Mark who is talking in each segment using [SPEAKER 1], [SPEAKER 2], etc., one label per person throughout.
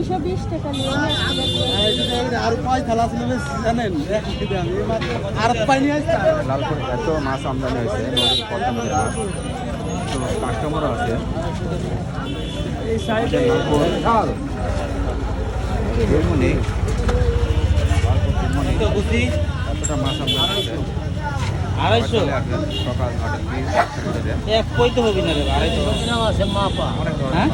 [SPEAKER 1] 220 টাকা নিয়ে
[SPEAKER 2] আর পাঁচ থালা ছিল জানেন আর পাই নিয়ে আসছে
[SPEAKER 3] লালপুর এত মাছ আমদানি হয়েছে নদীর পদ্মা নদীর মাছ তো কাস্টমারও আছে
[SPEAKER 2] এই সাইডে
[SPEAKER 3] লালপুর বেলমুনি এতটা মাছ আমদানি হয়েছে
[SPEAKER 2] 250
[SPEAKER 3] সকাল 8টার দিকে
[SPEAKER 2] এক কইতে হবে না রে 250 আছে মাপা হ্যাঁ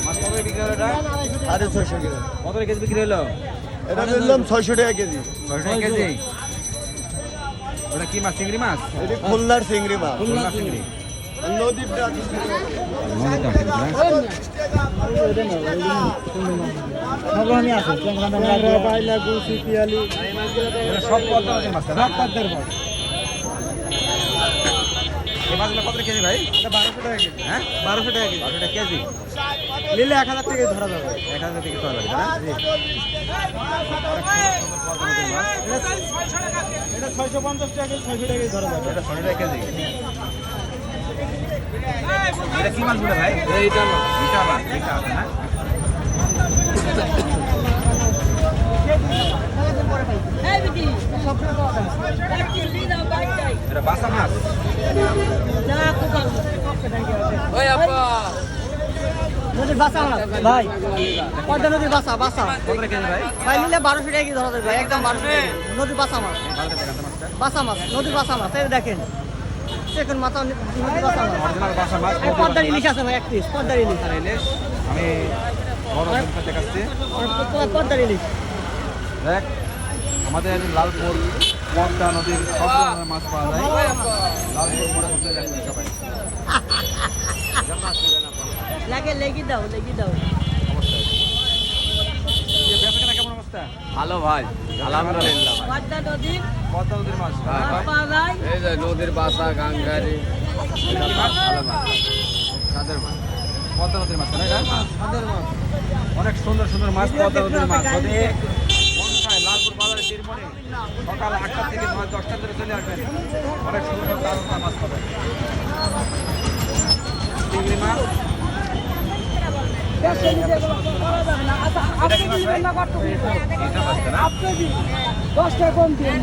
[SPEAKER 3] মাছ কত বিক্রি হলো এটা
[SPEAKER 2] 650 টাকা
[SPEAKER 3] কত কেজি বিক্রি হলো
[SPEAKER 2] এটা নিলাম 600 টাকা কেজি
[SPEAKER 3] 600 টাকা কেজি ওটা কি মাছ চিংড়ি মাছ
[SPEAKER 2] এটা খুলনার চিংড়ি মাছ
[SPEAKER 3] খুলনা চিংড়ি
[SPEAKER 2] নদীর ডাক সবরকমই আছে বাইলা গুছি পিয়ালি
[SPEAKER 3] সব পদ্মা নদীর মাছ না
[SPEAKER 2] পদ্মার মাছ
[SPEAKER 3] এই মাছগুলো কত কেজি ভাই
[SPEAKER 2] এটা 1200 টাকা কেজি
[SPEAKER 3] হ্যাঁ
[SPEAKER 2] 1200 টাকা কেজি
[SPEAKER 3] 12 টাকা কেজি
[SPEAKER 2] নিলে 1000 টাকা ধরা যাবে
[SPEAKER 3] 1000 থেকে তো লাগবে না
[SPEAKER 2] এটা 650 টাকা 600 টাকা ধরা যাবে
[SPEAKER 3] এটা 600 টাকা কেজি এটা কি মাছ বলে ভাই
[SPEAKER 2] এইটা না
[SPEAKER 3] মিঠা মাছ মিঠা আছে না
[SPEAKER 1] এই বিটি সবটা দাও এক কেজি দাও বাইক যাই
[SPEAKER 3] এটা বাসা মাছ
[SPEAKER 1] না কোকা ওই আপা নদীর বাসা মাছ ভাই পদ্মা নদীর বাসা বাসা
[SPEAKER 3] কত কেজি ভাই
[SPEAKER 1] ভাই নিলে 1200 টাকা কি ধরা যাবে ভাই একদম 1200 টাকা নদীর বাসা মাছ
[SPEAKER 3] ভালো টাকা মাছটা
[SPEAKER 1] বাসা মাছ নদীর বাসা মাছ এই দেখেন সেকেন্ড মাথা নদীর বাসা মাছ
[SPEAKER 3] অরিজিনাল বাসা মাছ
[SPEAKER 1] এই পদ্মার ইলিশ আছে ভাই এক পিস পদ্মার ইলিশ
[SPEAKER 3] আর ইলিশ আমি বড় সংখ্যা দেখাচ্ছি
[SPEAKER 1] আর পদ্মার ইলিশ
[SPEAKER 3] দেখ আমাদের লালপুর পদ্মা নদীর সব ধরনের মাছ পাওয়া যায় লালপুর মোড়ে বসে যাচ্ছি সবাই
[SPEAKER 1] লাগে লেগি দাও
[SPEAKER 3] অবশ্যই বেচাকেনা কেমন অবস্থা
[SPEAKER 4] ভালো ভাই আলহামদুলিল্লাহ
[SPEAKER 1] পদ্মা নদীর
[SPEAKER 3] পদ্মা নদীর মাছ
[SPEAKER 1] পাওয়া যায়
[SPEAKER 4] এই যে নদীর বাসা গাঙ্গারি
[SPEAKER 3] এটা মাছ
[SPEAKER 4] ভালো মাছ
[SPEAKER 3] তাদের মাছ পদ্মা নদীর মাছ না এটা অনেক সুন্দর সুন্দর মাছ পদ্মা নদীর মাছ যদি মন চায় লালপুর বাজারে চিরমণি সকাল 8টা থেকে 9-10টা ধরে চলে আসবেন অনেক সুন্দর তাজা মাছ পাবেন চিংড়ি মাছ এটা কি মাছ ভাই? এটা মাছ না?
[SPEAKER 1] 10 টাকা কম দিন